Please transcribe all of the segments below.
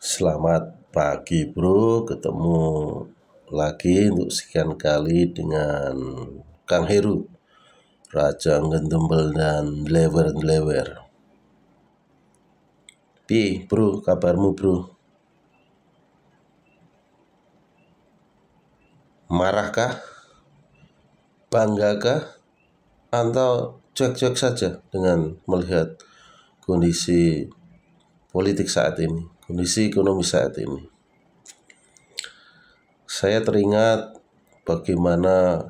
Selamat pagi bro, ketemu lagi untuk sekian kali dengan Kang Heru, Raja Ngentembel dan Lewer-lewer. Bro, kabarmu bro? Marahkah? Banggakah? Atau cuek-cuek saja dengan melihat kondisi politik saat ini, kondisi ekonomi saat ini? Saya teringat bagaimana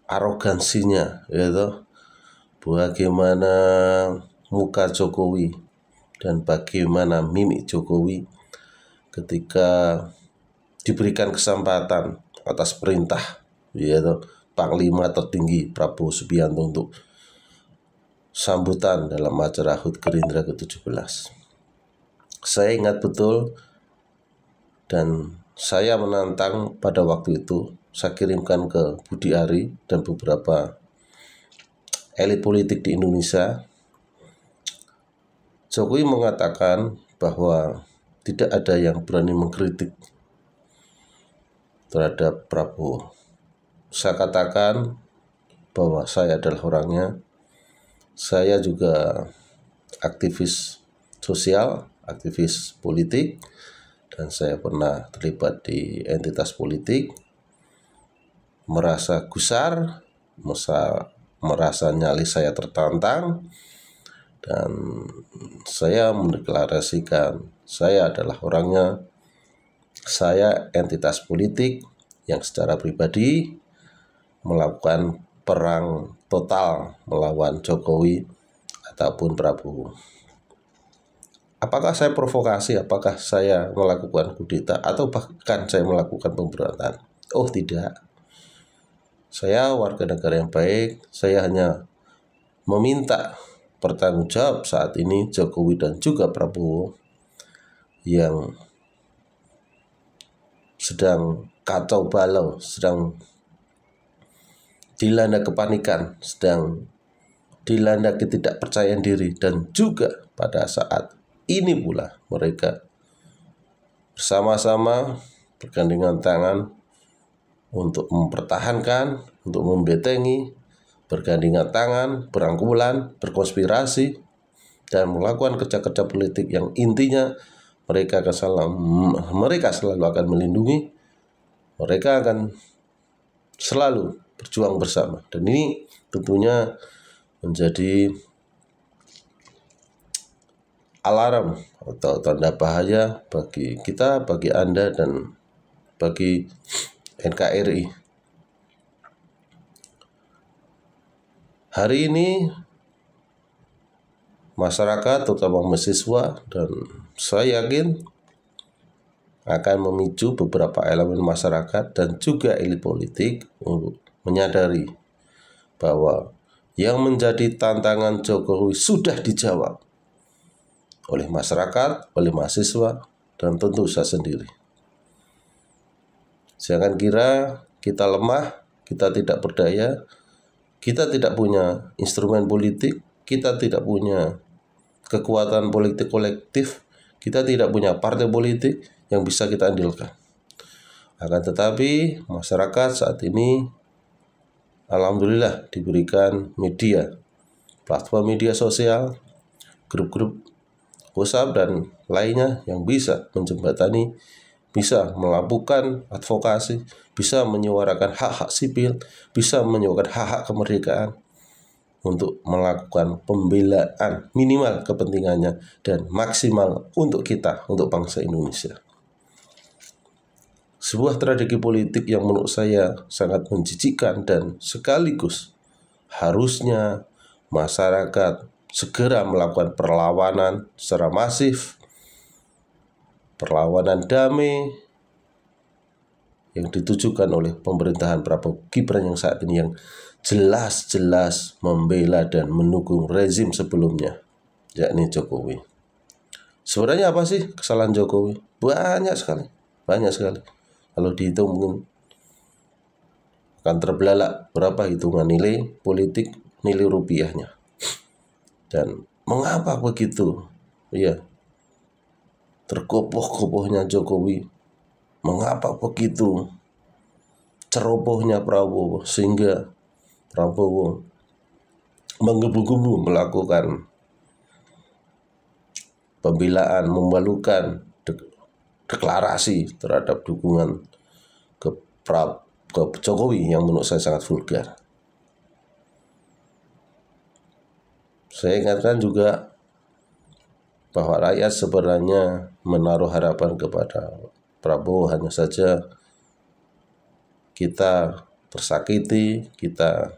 arogansinya, yaitu bagaimana muka Jokowi dan bagaimana mimik Jokowi ketika diberikan kesempatan atas perintah, yaitu Panglima tertinggi Prabowo Subianto untuk sambutan dalam acara HUT Gerindra ke-17. Saya ingat betul dan saya menantang pada waktu itu. Saya kirimkan ke Budi Ari dan beberapa elit politik di Indonesia. Jokowi mengatakan bahwa tidak ada yang berani mengkritik terhadap Prabowo. Saya katakan bahwa saya adalah orangnya. Saya juga aktivis sosial, aktivis politik, dan saya pernah terlibat di entitas politik. Merasa gusar, merasa nyali saya tertantang, dan saya mendeklarasikan saya adalah orangnya. Saya entitas politik yang secara pribadi melakukan perang total melawan Jokowi ataupun Prabowo. Apakah saya provokasi? Apakah saya melakukan kudeta? Atau bahkan saya melakukan pemberontakan? Oh tidak. Saya warga negara yang baik. Saya hanya meminta bertanggung jawab saat ini Jokowi dan juga Prabowo yang sedang kacau balau, sedang dilanda kepanikan, sedang dilanda ketidakpercayaan diri, dan juga pada saat ini pula mereka bersama-sama bergandengan tangan untuk mempertahankan, untuk membentengi, bergandengan tangan, berangkulan, berkonspirasi, dan melakukan kerja-kerja politik yang intinya mereka selalu akan melindungi, mereka akan selalu berjuang bersama. Dan ini tentunya menjadi alarm atau tanda bahaya bagi kita, bagi Anda, dan bagi NKRI. Hari ini masyarakat, terutama mahasiswa, dan saya yakin akan memicu beberapa elemen masyarakat dan juga elit politik untuk menyadari bahwa yang menjadi tantangan Jokowi sudah dijawab oleh masyarakat, oleh mahasiswa, dan tentu saya sendiri. Jangan kira kita lemah, kita tidak berdaya, kita tidak punya instrumen politik, kita tidak punya kekuatan politik kolektif, kita tidak punya partai politik yang bisa kita andalkan. Akan tetapi masyarakat saat ini alhamdulillah diberikan media, platform media sosial, grup-grup WhatsApp dan lainnya yang bisa menjembatani, bisa melakukan advokasi, bisa menyuarakan hak-hak sipil, bisa menyuarakan hak-hak kemerdekaan untuk melakukan pembelaan minimal kepentingannya dan maksimal untuk kita, untuk bangsa Indonesia. Sebuah tragedi politik yang menurut saya sangat menjijikkan dan sekaligus harusnya masyarakat segera melakukan perlawanan secara masif, perlawanan damai yang ditujukan oleh pemerintahan Prabowo Gibran yang saat ini yang jelas-jelas membela dan mendukung rezim sebelumnya, yakni Jokowi. Sebenarnya apa sih kesalahan Jokowi? Banyak sekali. Kalau dihitung mungkin akan terbelalak berapa hitungan nilai politik, nilai rupiahnya. Dan mengapa begitu? Iya, tergopoh-gopohnya Jokowi, mengapa begitu cerobohnya Prabowo sehingga Prabowo menggebu-gebu melakukan pembelaan, memalukan deklarasi terhadap dukungan ke Jokowi yang menurut saya sangat vulgar. Saya ingatkan juga bahwa rakyat sebenarnya menaruh harapan kepada Prabowo, hanya saja kita tersakiti, kita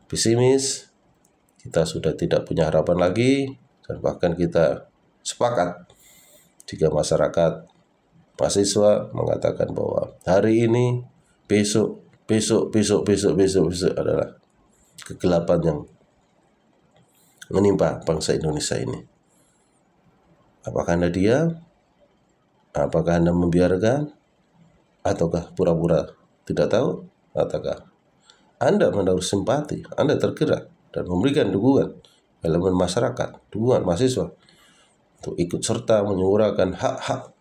pesimis, kita sudah tidak punya harapan lagi, dan bahkan kita sepakat jika masyarakat mahasiswa mengatakan bahwa hari ini, besok adalah kegelapan yang menimpa bangsa Indonesia ini. Apakah Anda diam? Apakah Anda membiarkan? Ataukah pura-pura tidak tahu? Ataukah Anda menaruh simpati, Anda tergerak dan memberikan dukungan elemen masyarakat, dukungan mahasiswa untuk ikut serta menyuarakan hak-hak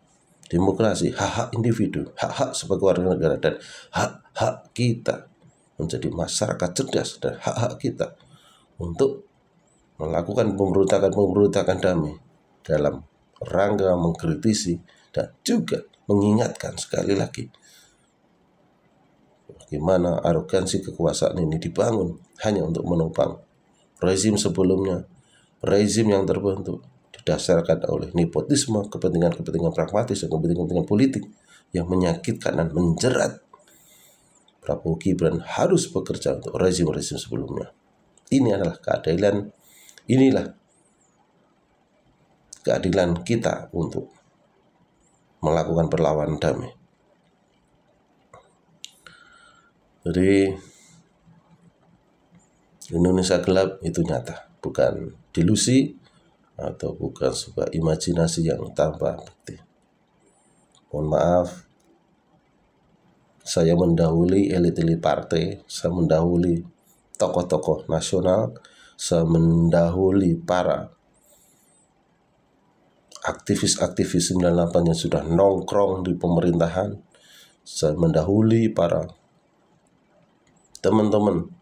demokrasi, hak-hak individu, hak-hak sebagai warga negara, dan hak-hak kita menjadi masyarakat cerdas, dan hak-hak kita untuk melakukan pemberontakan damai dalam rangka mengkritisi dan juga mengingatkan sekali lagi bagaimana arogansi kekuasaan ini dibangun hanya untuk menopang rezim sebelumnya, rezim yang terbentuk didasarkan oleh nepotisme, kepentingan-kepentingan pragmatis dan kepentingan-kepentingan politik yang menyakitkan dan menjerat. Prabowo Gibran harus bekerja untuk rezim-rezim sebelumnya. Ini adalah keadilan, inilah keadilan kita untuk melakukan perlawanan damai. Jadi Indonesia gelap itu nyata, bukan delusi atau bukan sebuah imajinasi yang tanpa bukti. Mohon maaf, saya mendahului elit-elit partai, saya mendahului tokoh-tokoh nasional, saya mendahului para aktivis-aktivis 98 yang sudah nongkrong di pemerintahan, saya mendahului para teman-teman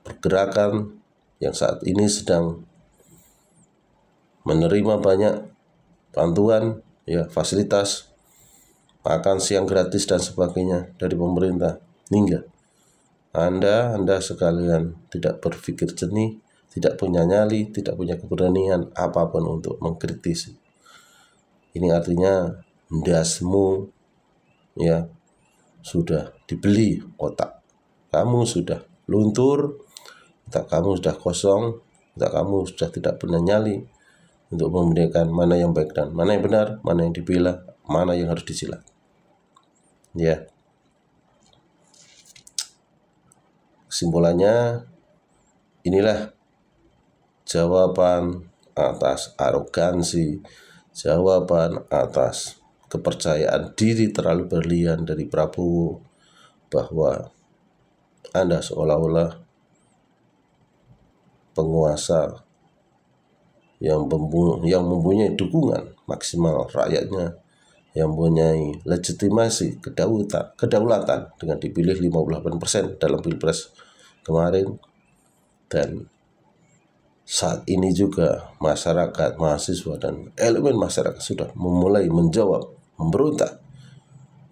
pergerakan yang saat ini sedang menerima banyak bantuan, fasilitas, makan siang gratis dan sebagainya dari pemerintah, hingga Anda sekalian tidak berpikir jernih, tidak punya nyali, tidak punya keberanian apapun untuk mengkritisi. Ini artinya ndasmu sudah dibeli otak. Kamu sudah luntur, otak kamu sudah kosong, otak kamu sudah tidak punya nyali untuk membedakan mana yang baik dan mana yang benar, mana yang dibela, mana yang harus disilat. Kesimpulannya, inilah jawaban atas arogansi, jawaban atas kepercayaan diri terlalu berlebihan dari Prabowo, bahwa Anda seolah-olah penguasa yang mempunyai dukungan maksimal rakyatnya, yang mempunyai legitimasi kedaulatan dengan dipilih 58% dalam Pilpres kemarin, dan saat ini juga masyarakat, mahasiswa, dan elemen masyarakat sudah memulai menjawab, memberontak,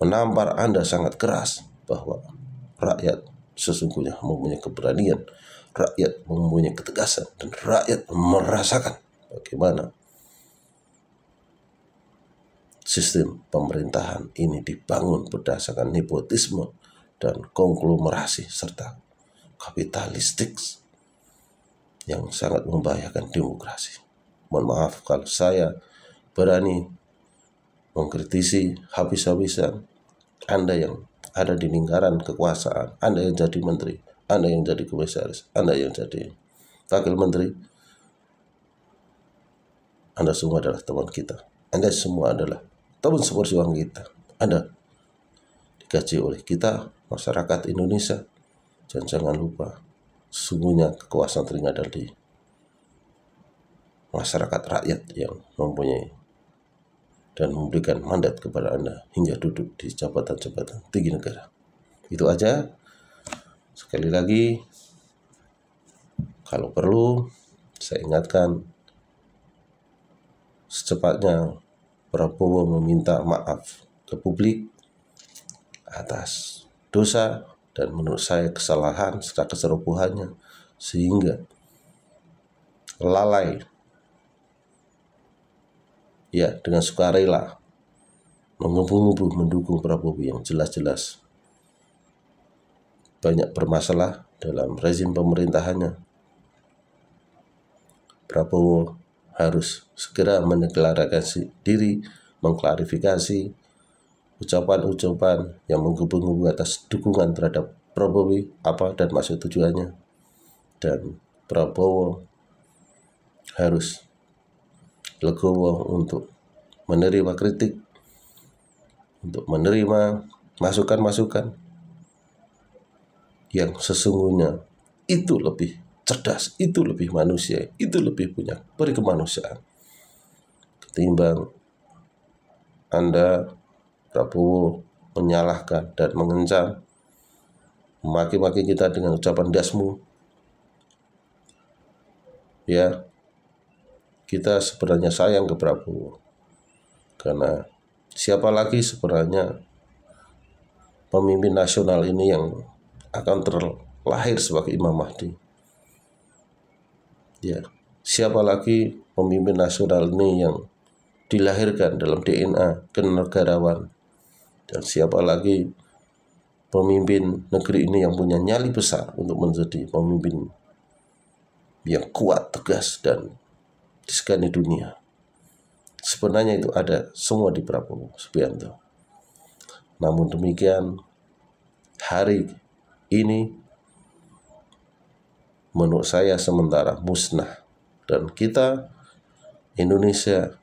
menampar Anda sangat keras bahwa rakyat sesungguhnya mempunyai keberanian, rakyat mempunyai ketegasan, dan rakyat merasakan bagaimana sistem pemerintahan ini dibangun berdasarkan nepotisme dan konglomerasi serta kapitalistik yang sangat membahayakan demokrasi. Mohon maaf kalau saya berani mengkritisi habis-habisan Anda yang ada di lingkaran kekuasaan, Anda yang jadi menteri, Anda yang jadi komisaris, Anda yang jadi wakil menteri. Anda semua adalah teman kita, Anda semua adalah teman seperjuangan kita. Anda digaji oleh kita, masyarakat Indonesia, dan jangan lupa sesungguhnya kekuasaan teringat di masyarakat rakyat yang mempunyai dan memberikan mandat kepada Anda hingga duduk di jabatan-jabatan tinggi negara. Itu aja. Sekali lagi, kalau perlu saya ingatkan, secepatnya Prabowo meminta maaf ke publik atas dosa dan menurut saya kesalahan serta keserobohannya, sehingga lalai dengan sukarela mengubu-ngubu mendukung Prabowo yang jelas-jelas banyak bermasalah dalam rezim pemerintahannya. Prabowo harus segera mendeklarasi diri, mengklarifikasi ucapan-ucapan yang menggebu-gebu atas dukungan terhadap Prabowo apa dan maksud tujuannya. Dan Prabowo harus legowo untuk menerima kritik, untuk menerima masukan-masukan yang sesungguhnya itu lebih cerdas, itu lebih manusia, itu lebih punya berkemanusiaan ketimbang Anda Prabowo menyalahkan dan mengencam, memaki-maki kita dengan ucapan dasmu. Ya, kita sebenarnya sayang ke Prabowo, karena siapa lagi sebenarnya pemimpin nasional ini yang akan terlahir sebagai Imam Mahdi. Ya, siapa lagi pemimpin nasional ini yang dilahirkan dalam DNA kenegarawan, dan siapa lagi pemimpin negeri ini yang punya nyali besar untuk menjadi pemimpin yang kuat, tegas, dan disegani dunia. Sebenarnya itu ada semua di Prabowo Subianto. Namun demikian, hari ini menurut saya sementara musnah, dan kita Indonesia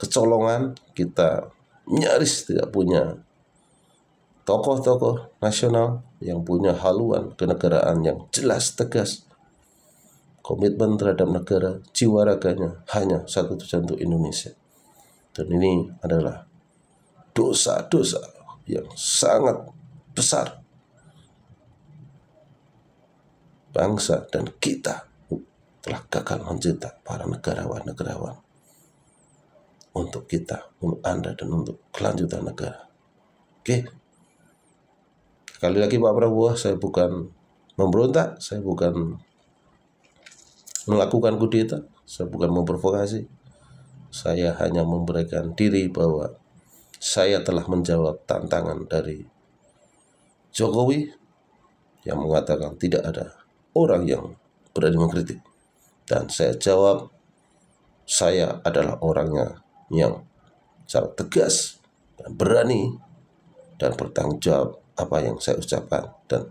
kecolongan, kita nyaris tidak punya tokoh-tokoh nasional yang punya haluan kenegaraan yang jelas, tegas, komitmen terhadap negara, jiwa raganya hanya satu tujuan untuk Indonesia. Dan ini adalah dosa-dosa yang sangat besar bangsa dan kita telah gagal mencetak para negarawan-negarawan untuk kita, untuk Anda, dan untuk kelanjutan negara. Oke. Sekali lagi Pak Prabowo, saya bukan memberontak, saya bukan melakukan kudeta, saya bukan memprovokasi. Saya hanya memberikan diri bahwa saya telah menjawab tantangan dari Jokowi yang mengatakan tidak ada orang yang berani mengkritik. Dan saya jawab, saya adalah orangnya yang secara tegas dan berani dan bertanggung jawab apa yang saya ucapkan. Dan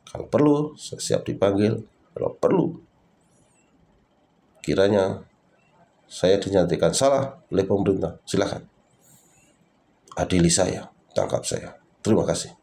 kalau perlu, saya siap dipanggil. Kalau perlu, kiranya saya dinyatakan salah oleh pemerintah, silakan adili saya, tangkap saya. Terima kasih.